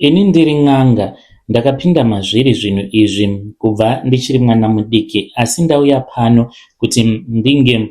Ini ndiri n'anga ndakapinda mazviri zvinhu izvi kubva ndichiri mwana mudiki, asi ndauya pano kuti ndinge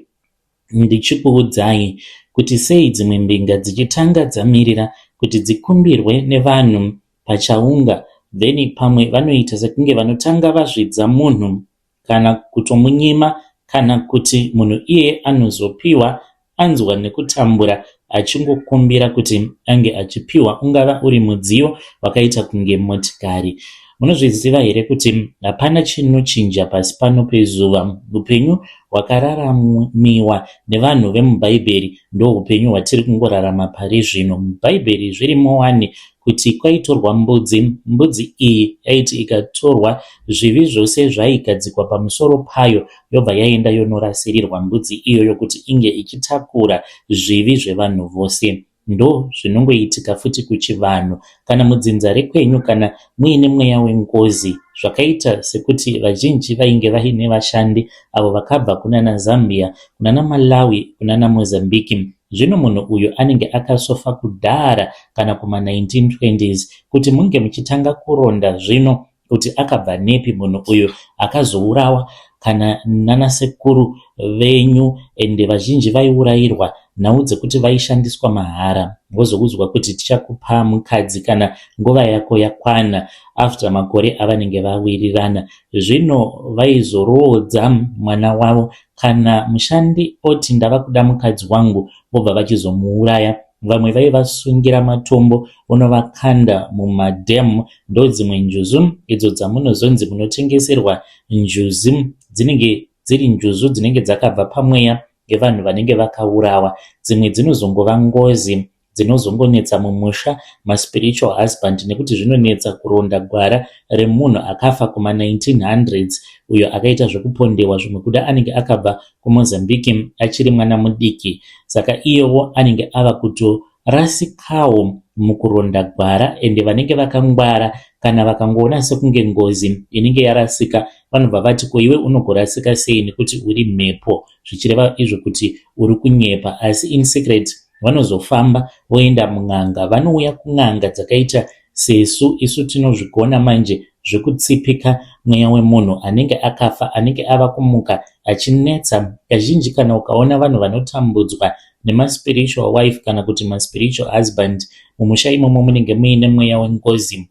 ndichikuudzai kuti sei dzimwe mbinga dzichitanga dzamirira kuti dzikumbirwe nevanhu pachaunga, then pamwe vanoita sekunge vanotanga vazvidza munhu kana kutomunyima, kana kuti munhu iye anozopiwa anzwa nekutambura achingokumbira kuti ange achipiwa, ungava uri mudziyo wakaita kunge motikari. Munozviziva here kuti hapana chinochinja pasi pano pezuva. Upenyu hwakararamiwa nevanhu vemubhaibheri ndo upenyu hwatiri kungorarama pari zvino. Mubhaibheri zvirimo wani kuti kwaitorwa mbudzi iyi yaiti ikatorwa zvivi zvose zvaigadzikwa pamusoro payo yobva yaenda yonorasirirwa mbudzi iyoyo kuti inge ichitakura zvivi zvevanhu vose. Ndo zvinongoitika futi kuchivanhu kana mudzinza rekwenyu kana muine mweya wengozi, zvakaita sekuti vazhinji vainge vaine vashandi avo vakabva kunana Zambia, kunana Malawi, kunana Mozambique. Zvino munhu uyu anenge akasofa kudhara kana kuma 1920s kuti munge muchitanga kuronda zvino kuti akabva nepi munhu uyu akazourawa kana nana sekuru venyu, ende vazhinji vaiurayirwa nhau dzekuti vaishandiswa mahara, vozoudzwa kuti tichakupa mukadzi kana nguva yako yakwana after makore avanenge vawirirana. Zvino vaizoroodza mwana wavo kana mushandi oti ndava kuda mukadzi wangu, vobva vachizomuuraya. Vamwe vaivasungira matombo vonovakanda mumadhemu. Ndo dzimwe njuzu idzo dzamunozonzi munotengeserwa njuzi, dzinenge dziri njuzu dzinenge dzakabva pamweya ngevanhu vanenge vakaurawa. Dzimwe dzinozongova ngozi dzinozongonetsa mumusha, maspiritual husband, nekuti zvinonetsa kuronda gwara remunhu akafa kuma 1900s uyo akaita zvekupondewa, zvimwe kuda anenge akabva kuMozambique achiri mwana mudiki. Saka iyowo anenge ava kutorasikawo mukuronda gwara, ende vanenge vakangwara kana vakangoona sekunge ngozi inenge yarasika vanobva vati ko iwe unogorasika sei nekuti uri mhepo, zvichireva izvo kuti uri kunyepa. Asi in secret vanozofamba voenda mun'anga, vanouya kun'anga dzakaita sesu isu tinozvigona manje zvekutsipika mweya wemunhu anenge akafa, anenge ava kumuka achinetsa. Kazhinji kana ukaona vanhu vanotambudzwa nemaspiritual wife kana kuti maspiritual husband, mumusha imomo munenge muine mweya wengozi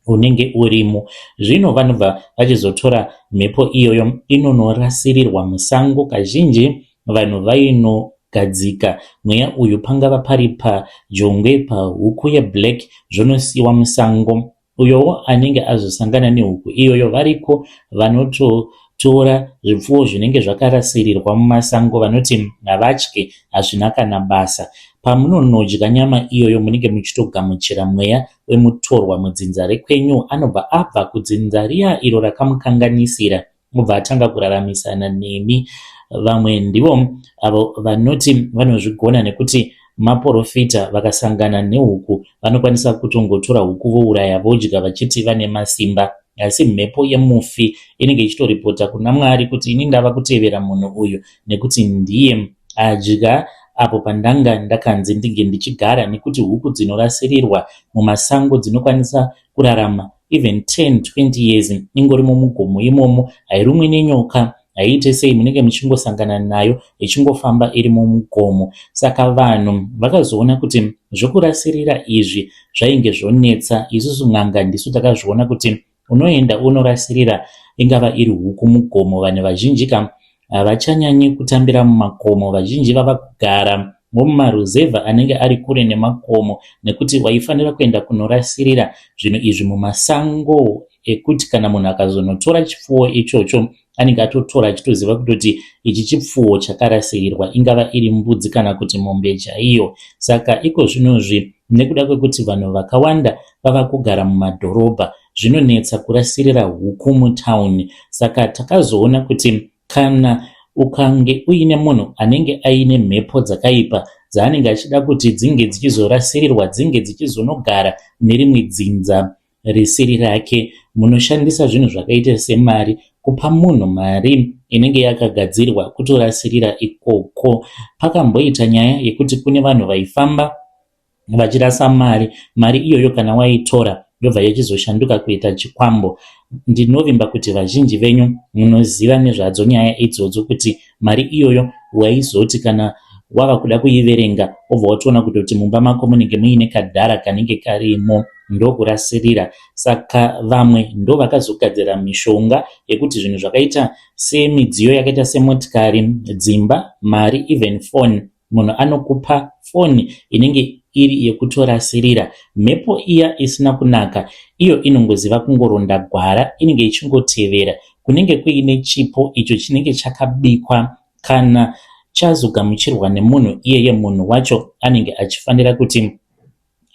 unenge urimo. Zvino vanobva vachizotora mhepo iyoyo inonorasirirwa musango. Kazhinji vanhu vainogadzika mweya uyu pangava pari pajongwe, pahuku yeblack, zvonosiyiwa musango. Uyowo anenge azosangana nehuku iyoyo, variko vanototora zvipfuwo zvinenge zvakarasirirwa mumasango, vanoti havatye, hazvina kana basa. Pamunonodya nyama iyoyo munenge muchitogamuchira mweya wemutorwa mudzinza rekwenyu, anobva abva kudzinza riya iro rakamukanganisira, obva atanga kuraramisana nemi. Vamwe ndivo avo vanoti vanozvigona nekuti maprofita, vakasangana nehuku vanokwanisa kutongotora huku vouraya vodya vachiti vane masimba. Asi mhepo yemufi inenge ichitoripota kuna Mwari kuti ini ndava kutevera munhu uyu nekuti ndiye adya apo pandanga ndakanzi ndinge ndichigara, nekuti huku dzinorasirirwa mumasango dzinokwanisa kurarama even 10-20 years ingori mumugomo imomo, hairumwi nenyoka, haiite sei munenge muchingosangana nayo ichingofamba iri mumugomo. Saka vanhu vakazoona kuti zvokurasirira izvi zvainge zvonetsa. Isusu n'anga ndisu takazviona kuti unoenda unorasirira ingava iri huku mugomo. Vanhu vazhinji havachanyanyi kutambira mumakomo, vazhinji vava kugara mumaruzevha anenge ari kure nemakomo, nekuti waifanira kuenda kunorasirira zvinhu izvi mumasango ekuti kana munhu akazonotora chipfuwo ichocho anenge atotora achitoziva kutoti ichi chipfuwo chakarasirirwa, ingava iri mbudzi kana kuti mombe chaiyo. Saka iko zvinozvi nekuda kwekuti vanhu vakawanda vava kugara mumadhorobha, zvinonetsa kurasirira huku mutauni. Saka takazoona kuti kana ukange uine munhu anenge aine mhepo dzakaipa dzaanenge achida kuti dzinge dzichizorasirirwa, dzinge dzichizonogara nerimwe dzinza risiri rake, munoshandisa zvinhu zvakaita semari, kupa munhu mari inenge yakagadzirwa kutorasirira ikoko. Pakamboita nyaya yekuti kune vanhu vaifamba vachirasa mari iyoyo kana waitora yobva yachizoshanduka kuita chikwambo. Ndinovimba kuti vazhinji venyu munoziva nezvadzo nyaya idzodzo, kuti mari iyoyo waizoti kana wava kuda kuiverenga obva watoona kuti mumba mako munenge muine kadhara kanenge karimo, ndokurasirira. Saka vamwe ndo vakazogadzira mishonga yekuti zvinhu zvakaita semidziyo yakaita semotikari, dzimba, mari, even phone, munhu anokupa foni inenge iri yekutorasirira. Mhepo iya isina kunaka iyo inongoziva kungoronda gwara, inenge ichingotevera kunenge kuine chipo icho chinenge chakabikwa kana chazogamuchirwa nemunhu iyeye munhu wacho anenge achifanira kuti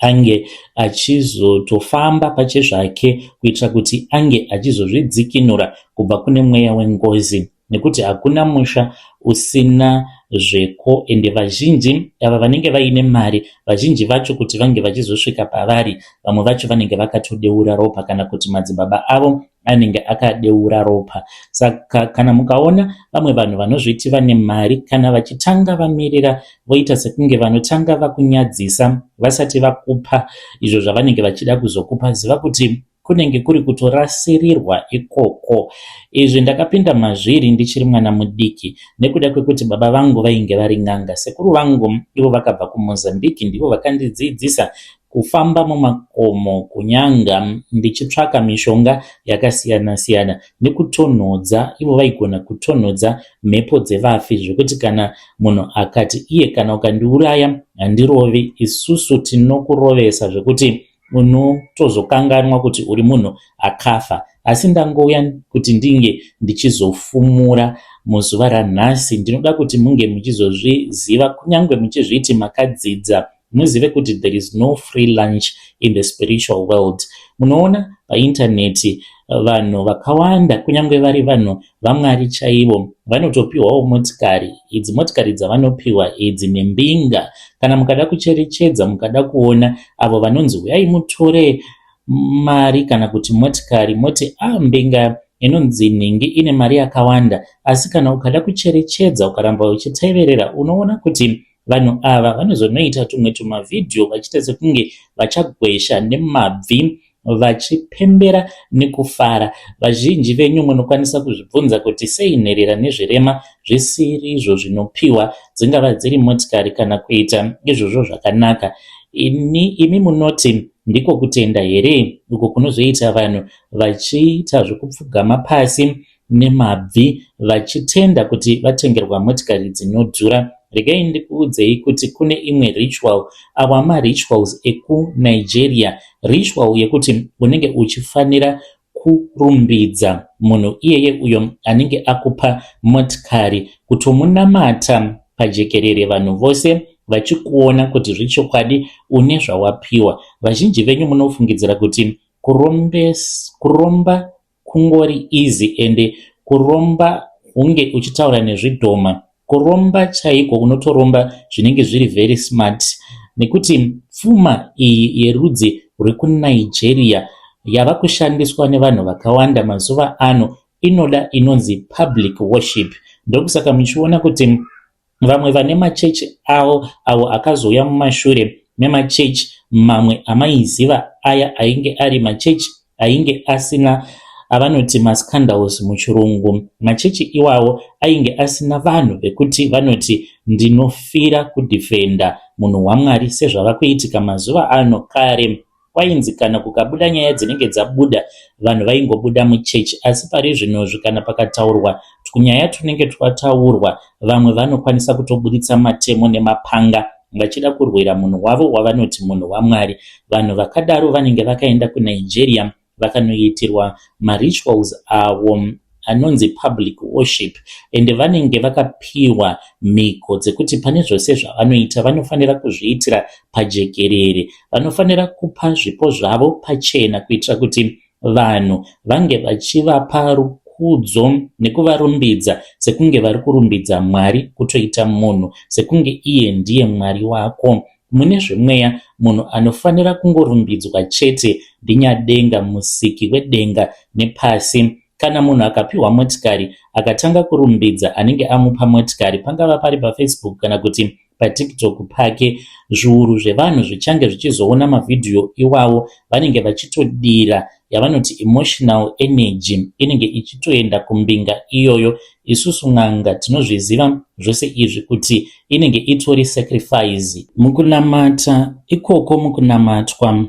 ange achizotofamba pachezvake kuitira kuti ange achizozvidzikinura kubva kune mweya wengozi, nekuti hakuna musha usina zveko. Ende vazhinji ava vanenge vaine mari, vazhinji vacho kuti vange vachizosvika pavari, vamwe vacho vanenge vakatodeura ropa kana kuti madzibaba avo anenge akadeura ropa. Saka kana mukaona vamwe vanhu vanozviti vane mari kana vachitanga vamirira voita sekunge vanotanga vakunyadzisa vasati vakupa izvo zvavanenge vachida kuzokupa, ziva kuti kunenge kuri kutorasirirwa ikoko. Izvi ndakapinda mazviri ndichiri mwana mudiki, nekuda kwekuti baba vangu vainge vari n'anga. Sekuru vangu ivo vakabva kuMozambique, ndivo vakandidzidzisa kufamba mumakomo, kunyanga ndichitsvaka mishonga yakasiyana siyana nekutonhodza. Ivo vaigona kutonhodza mhepo dzevafi, zvekuti kana munhu akati iye kana ukandiuraya handirovi, isusu tinokurovesa zvekuti unotozokanganwa kuti uri munhu akafa. Asi ndangouya kuti ndinge ndichizofumura muzuva ranhasi, ndinoda kuti munge muchizozviziva, kunyange muchizviti makadzidza, muzive kuti there is no free lunch in the spiritual world. Munoona paintaneti vanhu vakawanda, kunyange vari vanhu vaMwari chaivo, vanotopiwawo motikari. Idzi motikari dzavanopiwa idzi nembinga. Kana mukada kucherechedza, mukada kuona avo vanonzi huyai mutore mari kana kuti motikari, moti mbinga inonzi ningi ine mari yakawanda. Asi kana ukada kucherechedza ukaramba uchiteverera, unoona kuti vanhu ava vanozonoita tumwe tumavhidhiyo vachiita sekunge vachagwesha nemabvi, vachipembera nekufara. Vazhinji venyu munokwanisa kuzvibvunza kuti sei nherera nezvirema zvisiri izvo zvinopiwa, dzingava dziri motikari kana kuita izvozvo zvakanaka. Imi munoti ndiko kutenda here uko kunozoita vanhu vachiita zvekupfugama pasi nemabvi vachitenda kuti vatengerwa motikari dzinodhura? Regai ndikuudzei kuti kune imwe ritual, awa marituals ekuNigeria, ritual yekuti unenge uchifanira kurumbidza munhu iyeye uyo anenge akupa motikari, kutomunamata pajekerere, vanhu vose vachikuona kuti zvechokwadi une zvawapiwa. Vazhinji venyu munofungidzira kuti kuromba kungori easy, ende kuromba hunge uchitaura nezvidhoma. Kuromba chaiko unotoromba zvinenge zviri very smart, nekuti pfuma iyi yerudzi rwekuNigeria yava kushandiswa nevanhu vakawanda mazuva ano, inoda inonzi public worship. Ndokusaka muchiona kuti vamwe vane machechi avo akazouya mumashure memachechi mamwe amaiziva aya ainge ari machechi ainge asina avanoti mascandals muchirungu. Machechi iwawo ainge asina vanhu vekuti vanoti ndinofira kudhifenda munhu waMwari sezvava kuitika mazuva ano. Kare kwainzi kana kukabuda nyaya dzinenge dzabuda, vanhu vaingobuda muchechi, asi pari zvinozvi kana pakataurwa tunyaya tunenge twataurwa, vamwe vanokwanisa kutobuditsa matemo nemapanga vachida kurwira munhu wavo wavanoti munhu waMwari. Vanhu vakadaro vanenge vakaenda kuNigeria vakanoitirwa marituals avo anonzi public worship, ende vanenge vakapiwa mhiko dzekuti pane zvose zvavanoita vanofanira kuzviitira pajekerere, vanofanira kupa zvipo zvavo pachena kuitira kuti vanhu vange vachivapa rukudzo nekuvarumbidza sekunge vari kurumbidza Mwari, kutoita munhu sekunge iye ndiye Mwari wako. Mune zvemweya munhu anofanira kungorumbidzwa chete ndinyadenga, musiki wedenga nepasi. Kana munhu akapiwa motikari akatanga kurumbidza anenge amupa motikari, pangava pari paFacebook kana kuti paTikTok pake, zviuru zvevanhu zvichange zvichizoona mavhidhiyo iwawo vanenge vachitodira yavanoti emotional energy inenge ichitoenda kumbinga iyoyo. Isusu n'anga tinozviziva zvose izvi kuti inenge itori sacrifice. Mukunamata ikoko, mukunamatwa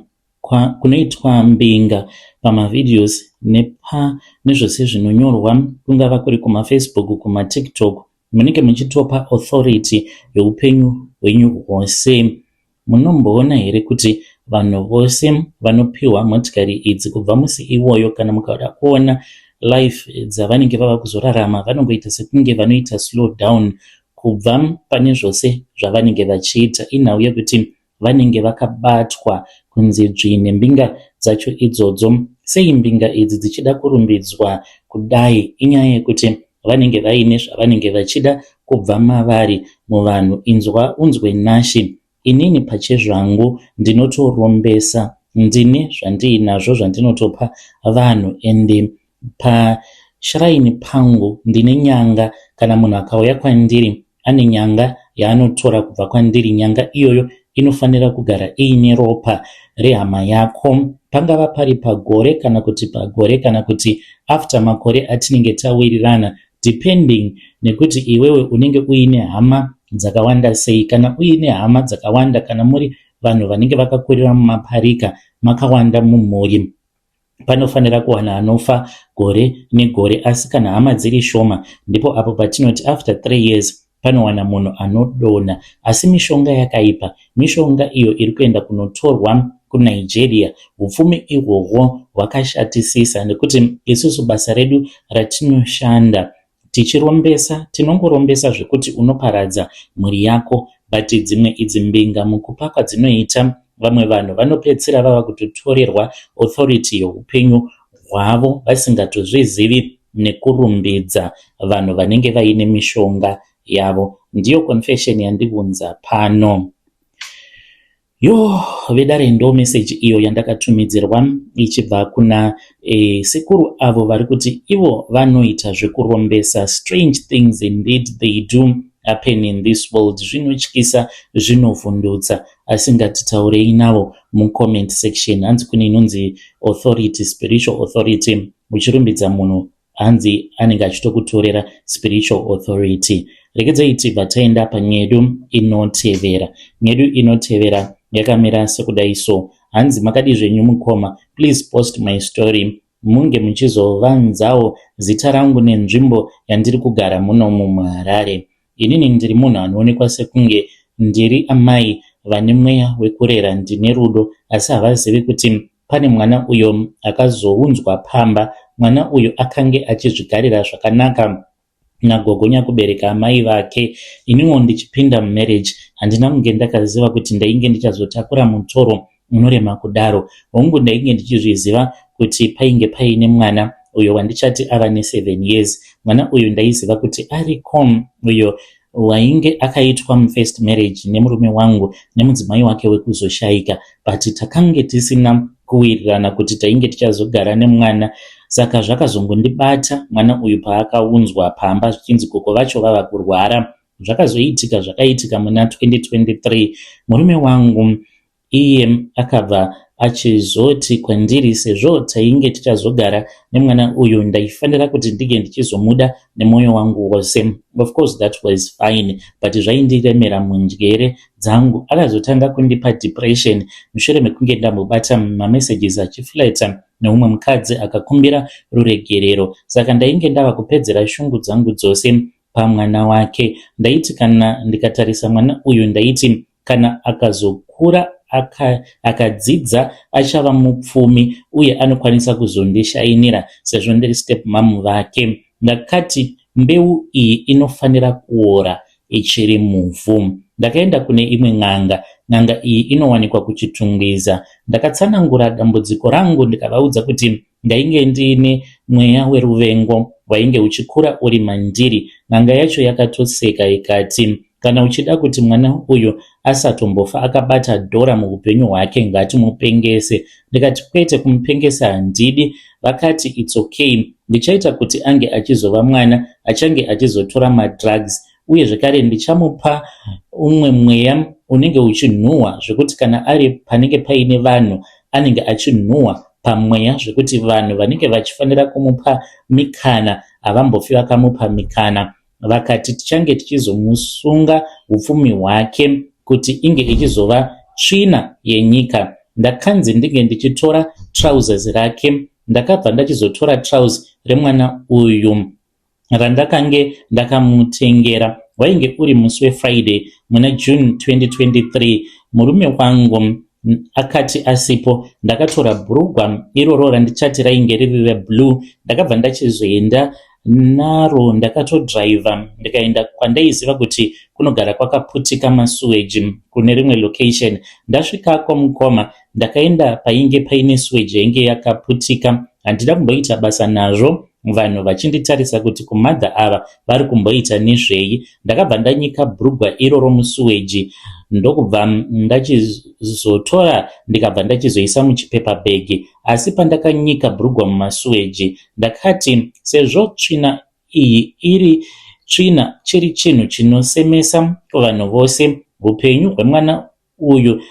kunoitwa mbinga pamavidhios nezvose zvinonyorwa, kungava kuri kumafacebook, kumatiktok, munenge muchitopa authority yeupenyu hwenyu hwose. Munomboona here kuti vanhu vose vanopiwa motikari idzi kubva musi iwoyo, kana mukada kuona life dzavanenge vava kuzorarama, vanongoita sekunge vanoita slow down kubva pane zvose zvavanenge vachiita. Inhau yekuti vanenge vakabatwa kunzi dzvine mbinga dzacho idzodzo. Sei mbinga idzi dzichida kurumbidzwa kudai? Inyaya yekuti vanenge vaine zvavanenge vachida kubva mavari muvanhu. Inzwa unzwe nashi, inini pachezvangu ndinotorombesa, ndine zvandiinazvo zvandinotopa vanhu, ende pashiraini pangu ndine nyanga. Kana munhu akauya kwandiri ane nyanga yaanotora kubva kwandiri, nyanga iyoyo inofanira kugara iine ropa rehama yako, pangava pari pagore kana kuti after makore atinenge tawirirana, depending nekuti iwewe unenge uine hama dzakawanda sei. Kana uine hama dzakawanda, kana muri vanhu vanenge vakakurira mumaparika, makawanda mumhuri, panofanira kuwana anofa gore negore. Asi kana hama dziri shoma, ndipo apo patinoti after 3 years panowana munhu anodona. Asi mishonga yakaipa, mishonga iyo iri kuenda kunotorwa kuNigeria. Upfumi ihwohwo hwakashatisisa, nekuti isusu basa redu ratinoshanda tichirombesa, tinongorombesa zvekuti unoparadza mhuri yako. But dzimwe idzi mbinga mukupa kwadzinoita, vamwe vanhu vanopedzisira vava kutotorerwa authority youpenyu hwavo vasingatozvizivi, nekurumbidza vanhu vanenge vaine mishonga yavo. Ndiyo confession yandibvunza pano. Vedare ndo message iyo yandakatumidzirwa ichibva kuna sekuru avo vari kuti ivo vanoita zvekurombesa. Strange things indeed they do happen in this world. Zvinotyisa, zvinovhundutsa. Asi ngatitaurei navo mucomment section. Hanzi kune inonzi authority, spiritual authority. Uchirumbidza munhu hanzi anenge achitokutorera spiritual authority. Regedzei tibva taenda panyedu inotevera. Nyedu inotevera yakamira sekudai so. Hanzi makadi zvenyu mukoma, please post my story. Munge muchizovanzawo zita rangu nenzvimbo yandiri kugara munomu muHarare. Inini ndiri munhu anoonekwa sekunge ndiri amai vane mweya wekurera, ndine rudo, asi havazivi kuti pane mwana uyo akazounzwa pamba. Mwana uyo akange achizvigarira zvakanaka nagogonya kubereka amai vake. Ininiwo ndichipinda mumarriage handina kunge ndakaziva kuti ndainge ndichazotakura mutoro unorema kudaro. Hongu ndainge ndichizviziva kuti painge paine mwana uyo wandichati ava ne7 years. Mwana uyu ndaiziva kuti ariko uyo wainge akaitwa mufirst marriage nemurume wangu nemudzimai wake wekuzoshaika, but takange tisina kuwirirana kuti tainge tichazogara nemwana. Saka zvakazongondibata mwana uyu paakaunzwa pamba zvichinzi koko vacho vava kurwara. Zvakaitika muna 2023. Murume wangu iye akabva achizoti kwandiri, sezvo tainge tichazogara nemwana uyu ndaifanira kuti ndige ndichizomuda nemoyo wangu wose. Of course that was fine, but zvaindiremera munjere dzangu. Akazotanga kundipa depression mushure mekunge ndambobata mamessages achifleta neumwe mukadzi akakumbira ruregerero. Saka ndainge ndava kupedzera shungu dzangu dzose pamwana wake. Ndaiti kana ndikatarisa mwana uyu, ndaiti kana akazokura akadzidza achava mupfumi uye anokwanisa kuzondishainira sezvo ndiri step mom vake. Ndakati mbeu iyi inofanira kuora ichiri muvhu. Ndakaenda kune imwe n'anga. N'anga iyi inowanikwa kuchitungwiza. Ndakatsanangura dambudziko rangu ndikavaudza kuti ndainge ndine mweya weruvengo wainge uchikura uri mandiri. N'anga yacho yakatoseka ikati, kana uchida kuti mwana uyu asatombofa akabata dhora muupenyu hwake, ngatimupengese. Ndikati kwete, kumupengesa handidi. Vakati it's okay, ndichaita kuti ange achizova mwana achange achizotora madrugs, uye zvekare ndichamupa umwe mweya unenge uchinhuhwa zvekuti kana ari panenge paine vanhu anenge achinhuhwa pamweya zvekuti vanhu vanenge vachifanira kumupa mikana havambofi vakamupa mikana. Vakati tichange tichizomusunga upfumi hwake kuti inge ichizova tsvina yenyika. Ndakanzi ndinge ndichitora trousers rake. Ndakabva ndachizotora trousers remwana uyu randakange ndakamutengera. Wainge uri musi weFriday muna June 2023. Murume wangu akati asipo, ndakatora bhurugwa iroro randichati rainge riri reblue. Ndakabva ndachizoenda naro, ndakatodriva ndikaenda kwandaiziva kuti kunogara kwakaputika masuweji kune rimwe location. Ndasvikako mukoma, ndakaenda painge paine suweji yainge yakaputika. Handida kumboita basa nazvo, vanhu vachinditarisa kuti kumadha ava vari kumboita nezvei. Ndakabva ndanyika bhurugwa iroro musuweji, ndokubva ndachizotora ndikabva ndachizoisa muchipepa bhegi. Asi pandakanyika bhurugwa mumasuweji, ndakati sezvo tsvina iyi iri tsvina chiri chinhu chinosemesa kuvanhu vose, upenyu hwemwana uyu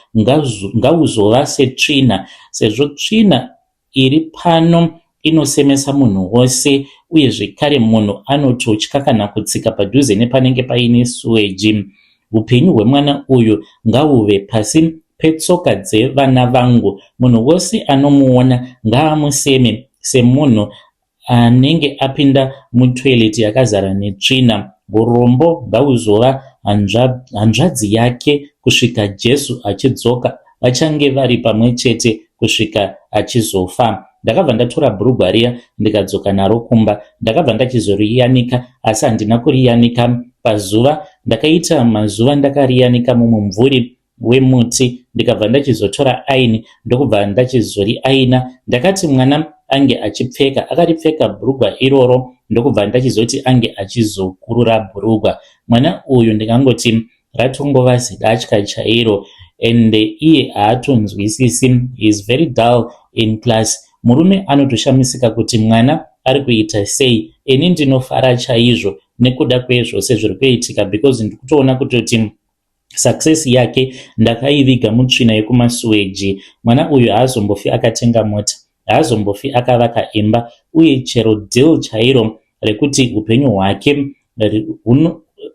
ngahuzova setsvina. Sezvo tsvina iri pano inosemesa munhu wose, uye zvekare munhu anototya kana kutsika padhuze nepanenge paine suweji. Upenyu hwemwana uyu ngahuve pasi petsoka dzevana vangu. Munhu wose anomuona ngaamuseme semunhu anenge apinda mutoileti yakazara netsvina. Urombo ngahuzova hanzvadzi yake kusvika Jesu achidzoka. Vachange vari pamwe chete kusvika achizofa. Ndakabva ndatora bhurugwa riya ndikadzoka naro kumba. Ndakabva ndachizoriyanika, asi handina kuriyanika pazuva. Ndakaita mazuva ndakariyanika mumumvuri wemuti. Ndikabva ndachizotora aini ndokubva ndachizoriaina. Ndakati mwana ange achipfeka, akaripfeka bhurugwa iroro, ndokubva ndachizoti ange achizokurura bhurugwa. Mwana uyu ndingangoti ratongova zidatya chairo, ende iye haatonzwisisi. He is very dull in class. Murume anotoshamisika kuti mwana ari kuita sei. Ini ndinofara chaizvo nekuda kwezvose zviri kuitika, because ndikutoona kutoti success yake ndakaiviga mutsvina yekumasuweji. Mwana uyu haazombofi akatenga mota, haazombofi akavaka imba, uye chero deal chairo rekuti upenyu hwake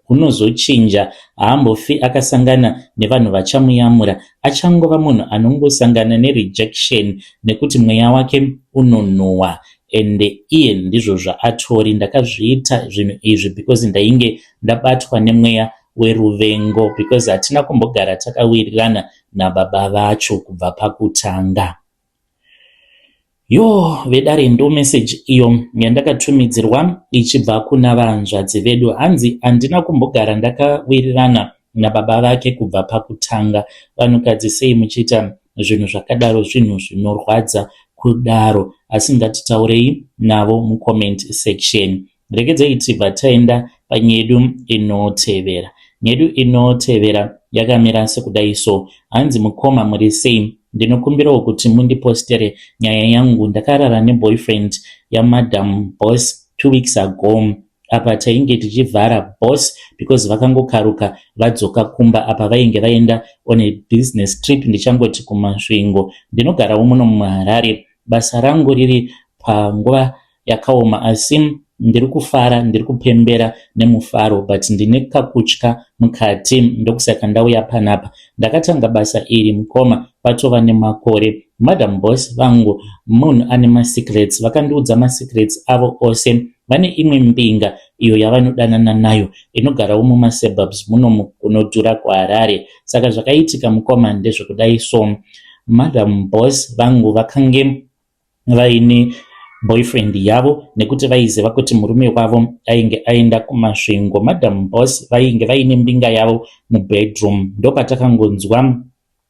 hunozochinja, haambofi akasangana nevanhu vachamuyamura. Achangova munhu anongosangana nerejection nekuti mweya wake unonhuhwa. Ende iye ndizvo zvaatori. Ndakazviita zvinhu izvi because ndainge ndabatwa nemweya weruvengo, because hatina kumbogara takawirirana nababa vacho kubva pakutanga. Vedare ndo message iyo yandakatumidzirwa ichibva kuna vanzvadzi vedu. Hanzi handina kumbogara ndakawirirana nababa vake kubva pakutanga. Vanhukadzi sei muchiita zvinhu zvakadaro, zvinhu zvinorwadza kudaro? Asi ngatitaurei navo mucomment section. Regedzei tibva taenda panyedu inotevera. Nyedu inotevera yakamira sekudai so. Hanzi mukoma muri sei? Ndinokumbirawo kuti mundipostere nyaya yangu. Ndakarara neboyfriend yamadam boss 2 weeks ago. Apa tainge tichivhara boss because vakangokaruka vadzoka kumba. Apa vainge vaenda on a business trip. Ndichangoti kumasvingo. Ndinogarawo muno muHarare. Basa rangu riri panguva yakaoma, asi ndiri kufara, ndiri kupembera nemufaro, but ndine kakutya mukati. Ndokusaka ndauya panapa. Ndakatanga basa iri mukoma patova nemakore. Madam boss vangu munhu ane masecrets. Vakandiudza masecrets avo ose. Vane imwe mbinga iyo yavanodanana nayo inogarawo mumasuburbs muno kunodhura kuHarare. Saka zvakaitika mukoma ndezvekudai so. Madam boss vangu vakange vaine boyfriend yavo nekuti vaiziva kuti murume wavo ainge aenda kumasvingo. Madam boss vainge vaine mbinga yavo mubedroom. Ndopatakangonzwa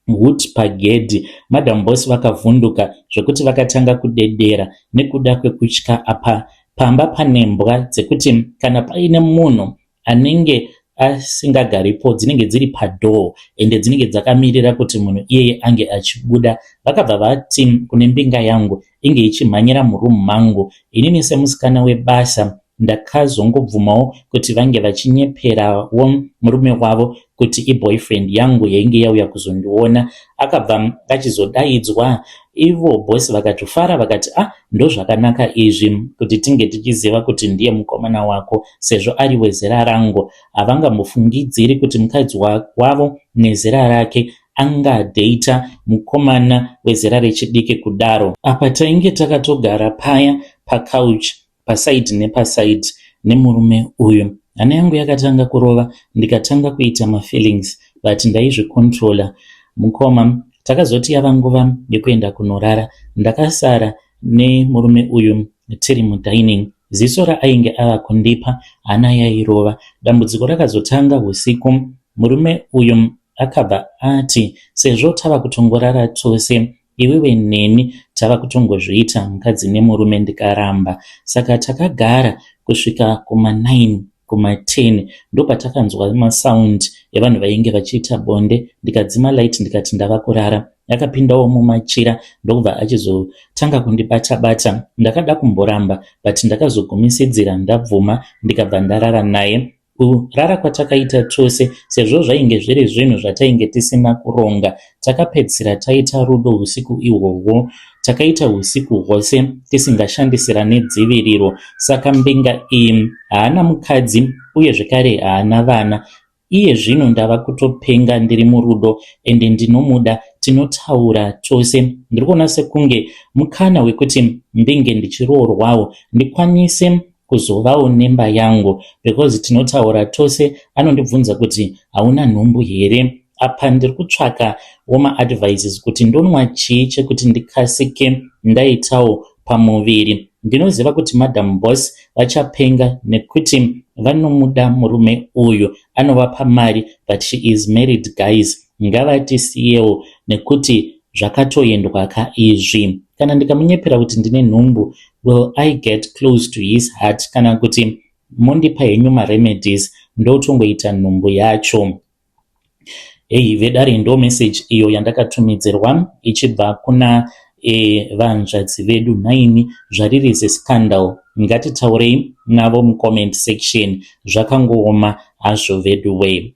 hut pagedhi. Madam boss vakavhunduka zvekuti vakatanga kudedera nekuda kwekutya. Apa pamba pane mbwa dzekuti kana paine munhu anenge asingagaripo dzinenge dziri padoo ende dzinenge dzakamirira kuti munhu iyeye ange achibuda. Vakabva vati kune mbinga yangu inge ichimhanyira murumu mangu. Inini semusikana webasa ndakazongobvumawo kuti vange vachinyeperawo murume wavo kuti iboyfriend yangu yainge yauya kuzondiona. Akabva achizodaidzwa, ivo bosi vakatofara vakati ndo zvakanaka izvi kuti tinge tichiziva kuti ndiye mukomana wako sezvo ari wezera rangu. Havangambofungidziri kuti mukadzi wavo nezera rake angadheita mukomana wezera rechidiki kudaro. Apa tainge takatogara paya pacouch pasaidi nepasaidi nemurume uyu. Hana yangu yakatanga kurova, ndikatanga kuita mafeelings but ndaizvikontrola. Mukoma takazoti yava nguva yekuenda kunorara, ndakasara nemurume uyu tiri mudining. Ziso raainge ava kundipa hana yairova. Dambudziko rakazotanga usiku. Murume uyu akabva ati, sezvo tava kutongorara tose, iwewe neni tava kutongozviita mukadzi nemurume. Ndikaramba. Saka takagara kusvika kuma9 kuma10 ndopatakanzwa masound evanhu vainge vachiita bonde. Ndikadzima light ndikati ndava kurara. Akapindawo mumachira ndokubva achizotanga kundibata-bata. Ndakada kumboramba but ndakazogumisidzira ndabvuma ndikabva ndarara naye. Kurara kwatakaita tose, sezvo zvainge zviri zvinhu zvatainge tisina kuronga, takapedzisira taita rudo usiku ihwohwo. Takaita usiku hwose tisingashandisira nedziviriro. Saka mbinga iyi haana mukadzi uye zvekare haana vana. Iye zvino ndava kutopenga ndiri murudo ende ndinomuda. Tinotaura tose. Ndiri kuona sekunge mukana wekuti mbinge ndichiroorwawo ndikwanise kuzovawo nemba yangu, because tinotaura tose. Anondibvunza kuti hauna nhumbu here. Apa ndiri kutsvaka maadvices kuti ndonwa chii chekuti ndikasike ndaitawo pamuviri. Ndinoziva kuti madam boss vachapenga nekuti vanomuda murume uyu, anovapa mari, but she is married guys. Ngavatisiyewo nekuti zvakatoendwa izvi. Kana ndikamunyepera kuti ndine nhumbu, will I get close to his heart? Kana kuti mondipa henyu maremedies ndotongoita nhumbu yacho. Vedare ndo message iyo yandakatumidzirwa ichibva kuna vanzvadzi vedu 9 zvariri zescandal. Ngatitaurei navo mucomment section. Zvakangooma hazvo vedu we.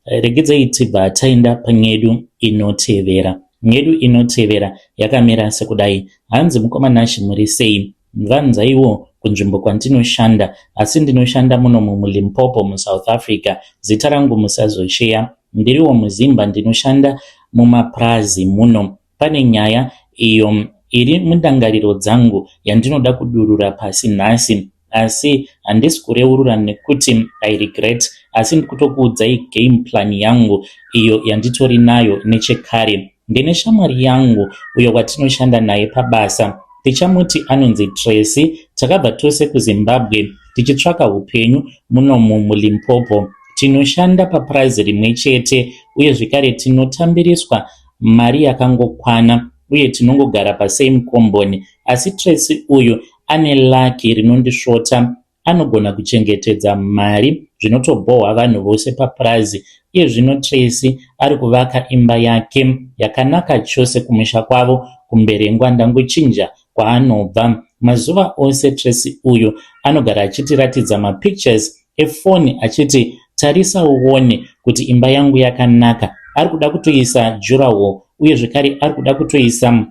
Regedzai tibva taenda panyedu inotevera. Nyedu inotevera yakamira sekudai. Hanzi mukomana muri sei? Vanzaiwo kunzvimbo kwandinoshanda, asi ndinoshanda muno muLimpopo muSouth Africa. Zita rangu musazocheya. Ndiriwo muzimba, ndinoshanda mumaprazi muno. Pane nyaya iyo iri mundangariro dzangu yandinoda kudurura pasi nhasi, asi handisi kureurura nekuti I regret, asi ndikutokuudzai game plan yangu iyo yanditori nayo nechekare. Ndine shamwari yangu uyo watinoshanda naye pabasa. Tichamuti anonzi Tracy. Takabva tose kuZimbabwe tichitsvaka upenyu muno muLimpopo. Tinoshanda papurazi rimwe chete uye zvekare tinotambiriswa mari yakangokwana uye tinongogara pasame komboni. Asi Tracy uyu ane laki rinondisvota. Anogona kuchengetedza mari zvinotobhohwa vanhu vose papurazi. Iye zvino Tracy ari kuvaka imba yake yakanaka chose kumusha kwavo kumberengwa. Ndangochinja kwaanobva. Mazuva ose Tracy uyu anogara achitiratidza mapictures efoni achiti, tarisa uone kuti imba yangu yakanaka. Ari kuda kutoisa jurawo uye zvekare ari kuda kutoisa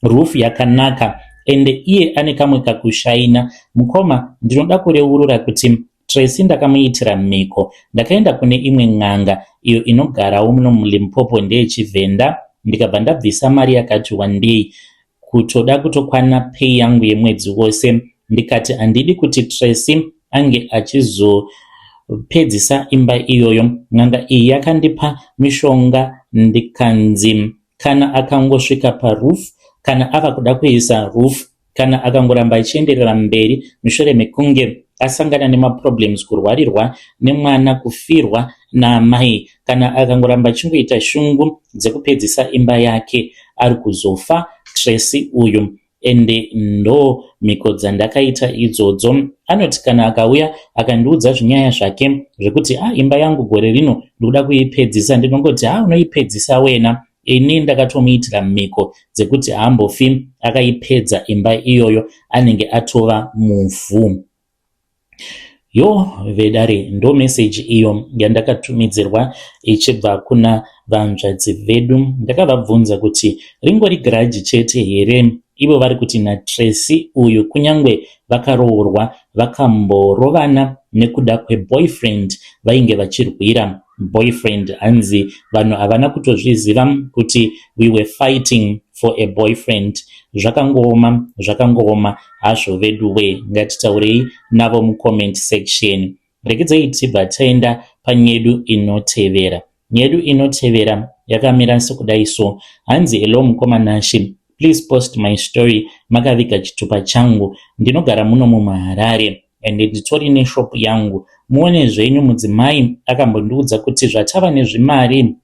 roof yakanaka. Ende iye ane kamwe kakushaina. Mukoma, ndinoda kureurura kuti Tracy ndakamuitira mhiko. Ndakaenda kune imwe n'anga iyo inogarawo muno muLimpopo ndeyechiVenda. Ndikabva ndabvisa mari yakati wandei kutoda kutokwana pay yangu yemwedzi wose. Ndikati handidi kuti Tracy ange achizopedzisa imba iyoyo. N'anga iyi yakandipa mishonga ndikanzi kana akangosvika paroof, kana ava kuda kuisa roof, kana akangoramba achienderera mberi mushure mekunge asangana nemaproblems, kurwarirwa nemwana, kufirwa naamai, kana akangoramba achingoita shungu dzekupedzisa imba yake, ari kuzofa Tracy uyu. Ende ndo mhiko dzandakaita idzodzo. Anoti kana akauya akandiudza zvinyaya zvake zvekuti imba yangu gore rino ndikuda kuipedzisa, ndinongoti unoipedzisa wena. Ini ndakatomuitira mhiko dzekuti haambofi akaipedza imba iyoyo, anenge atova muvhu. Yo vedare ndo message iyo yandakatumidzirwa ichibva kuna vanzvadzi vedu. Ndakavabvunza kuti ringori garaji chete here ivo vari kuti naTracy uyu kunyangwe vakaroorwa vakamborovana nekuda kweboyfriend vainge vachirwira boyfriend. Hanzi vanhu havana kutozviziva kuti we were fighting for a boyfriend. Zvakangoma hazvo vedu we, ngatitaurei navo mucomment section. Regedzai tibva taenda panyedu inotevera. Nyedu inotevera yakamira sekudai so. Hanzi hello mukomanashi, please post my story. Makaviga chitupa changu, ndinogara muno mumaharare ende nditori neshop yangu. Muone zvenyu mudzimai akambondiudza kuti zvatava nezvimari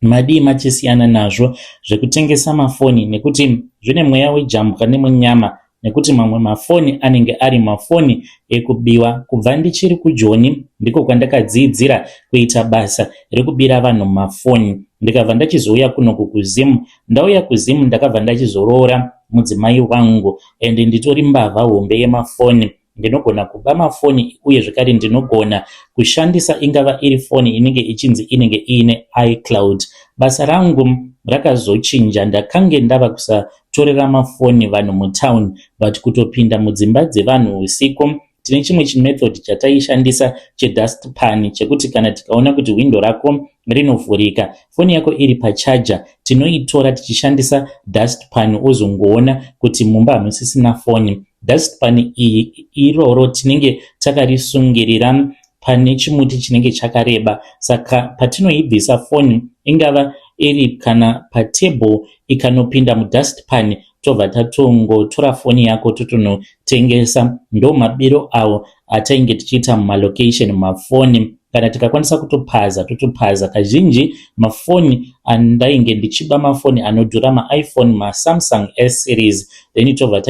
madii machisiyana nazvo zvekutengesa mafoni nekuti zvine mweya wejambuka nemunyama, nekuti mamwe mafoni anenge ari mafoni ekubiwa. Kubva ndichiri kuJoni ndiko kwandakadzidzira kuita basa rekubira vanhu mafoni. Ndikabva ndachizouya kuno kuZimu. Ndauya kuZimu ndakabva ndachizoroora mudzimai wangu ende nditori mbavha hombe yemafoni. Ndinogona kuba mafoni uye zvakare ndinogona kushandisa ingava iri foni inenge ichinzi inenge ine iCloud. Basa rangu rakazochinja. Ndakange ndava kusatorera mafoni vanhu mutown but kutopinda mudzimba dzevanhu usiku. Tine chimwe chimethod chataishandisa chedustpan chekuti kana tikaona kuti window rako rinovhurika, foni yako iri pachaja, tinoitora tichishandisa dustpan ozongoona kuti mumba hamusisina foni. Dustpan iyi iroro tinenge takarisungirira pane chimuti chinenge chakareba, saka patinoibvisa foni ingava iri kana patable ikanopinda mudustpan tobva tatongotora foni yako totonotengesa. Ndo mabiro awo atainge tichiita mumalocation mafoni. Kana tikakwanisa kutopaza totopaza. Kazhinji mafoni andainge ndichiba mafoni anodhura maiPhone, maSamsung S series, then tobva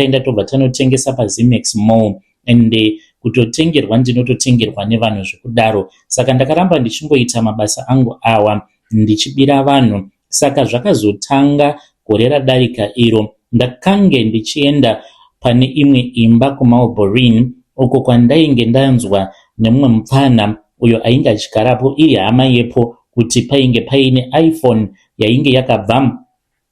tanotengesa paZimex Mall ende kutotengerwa ndinototengerwa nevanhu zvekudaro. Saka ndakaramba ndichingoita mabasa angu awa ndichibira vanhu. Saka zvakazotanga gore radarika iro ndakange ndichienda pane imwe imba kuMalborin uko kwandainge ndanzwa nemumwe mupfana uyo ainge achigarapo iri hama yepo kuti painge paine iPhone yainge yakabva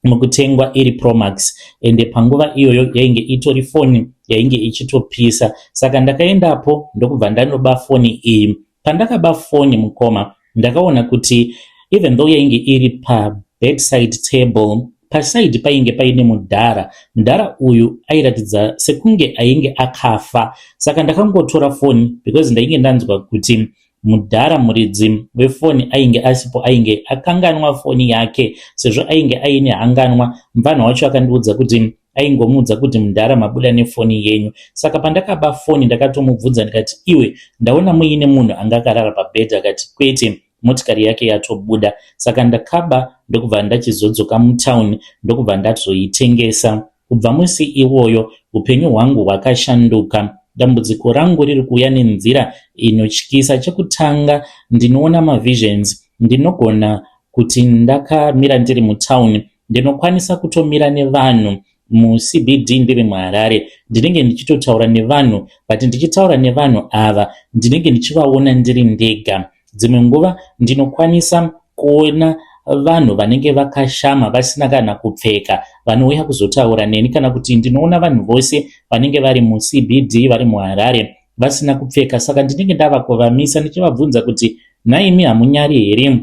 mukutengwa iri Pro Max ende panguva iyoyo yainge itori foni yainge ichitopisa. Saka ndakaendapo ndokubva ndanoba foni iyi. Pandakaba foni mukoma ndakaona kuti even though yainge iri pa bedside table, paside painge paine mudhara uyu airatidza sekunge ainge akafa. Saka ndakangotora foni because ndainge ndanzwa kuti mudhara muridzi wefoni ainge asipo, ainge akanganwa foni yake. Sezvo ainge aine hanganwa, mvanha wacho akandiudza kuti aingomuudza kuti mudhara mabuda nefoni yenyu. Saka pandakaba foni ndakatomubvunza ndikati, iwe ndaona muine munhu anga akarara pabhedhi. Akati kwete, motikari yake yatobuda. Saka ndakaba ndokubva ndachizodzoka mutown ndokubva ndazoitengesa. Kubva musi iwoyo upenyu hwangu hwakashanduka. Dambudziko rangu riri kuuya nenzira inotyisa. Chekutanga, ndinoona mavisions. Ndinogona kuti ndakamira ndiri mutown ndinokwanisa kutomira nevanhu muCBD ndiri muHarare. Ndinenge ndichitotaura nevanhu, but ndichitaura nevanhu ava ndinenge ndichivaona ndiri ndega. Dzimwe nguva ndinokwanisa kuona vanhu vanenge vakashama vasina kana kupfeka vanouya kuzotaura neni, kana kuti ndinoona vanhu vose vanenge vari muCBD vari muHarare vasina kupfeka. Saka ndinenge ndavakuvamisa ndichivabvunza kuti naimi hamunyari here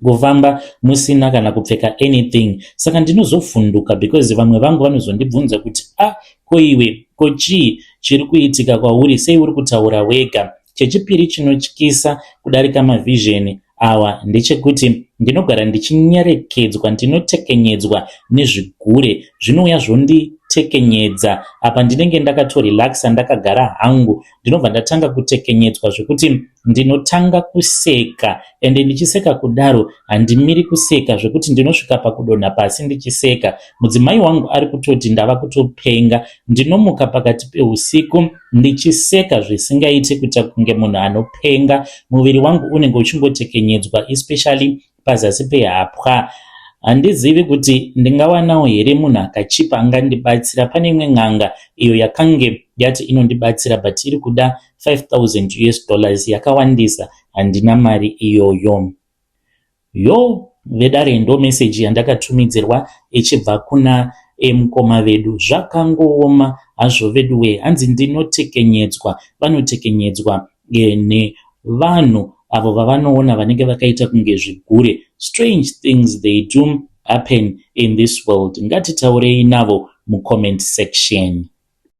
kufamba musina kana kupfeka anything. Saka ndinozovhunduka because vamwe vangu vanozondibvunza kuti ko iwe ko chii chiri kuitika kwauri, sei uri kutaura wega. Chechipiri chinotyisa kudarika mavision awa ndechekuti ndinogara ndichinyerekedzwa, ndinotekenyedzwa nezvigure. Zvinouya zvonditekenyedza apa ndinenge ndakatorelaxa ndakagara hangu. Ndinobva ndatanga kutekenyedzwa zvekuti ndinotanga kuseka, ende ndichiseka kudaro handimiri kuseka zvekuti ndinosvika pakudonha pasi ndichiseka. Mudzimai wangu ari kutoti ndava kutopenga. Ndinomuka pakati peusiku ndichiseka zvisingaite kuita kunge munhu anopenga. Muviri wangu unenge uchingotekenyedzwa, especially pazasi pehapwa. handizivi kuti ndingawanawo here munhu akachipa angandibatsira. Pane imwe n'anga iyo yakange yati inondibatsira but iri kuda $5,000 yakawandisa, handina mari iyoyo. Vedare ndo meseji yandakatumidzirwa ichibva kuna mukoma vedu. Zvakangooma hazvo vedu we, hanzi ndinotekenyedzwa. Vanotekenyedzwa nevanhu avo vavanoona vanenge vakaita kunge zvigure. Strange things they do happen in this world. Ngatitaurei navo mucomment section.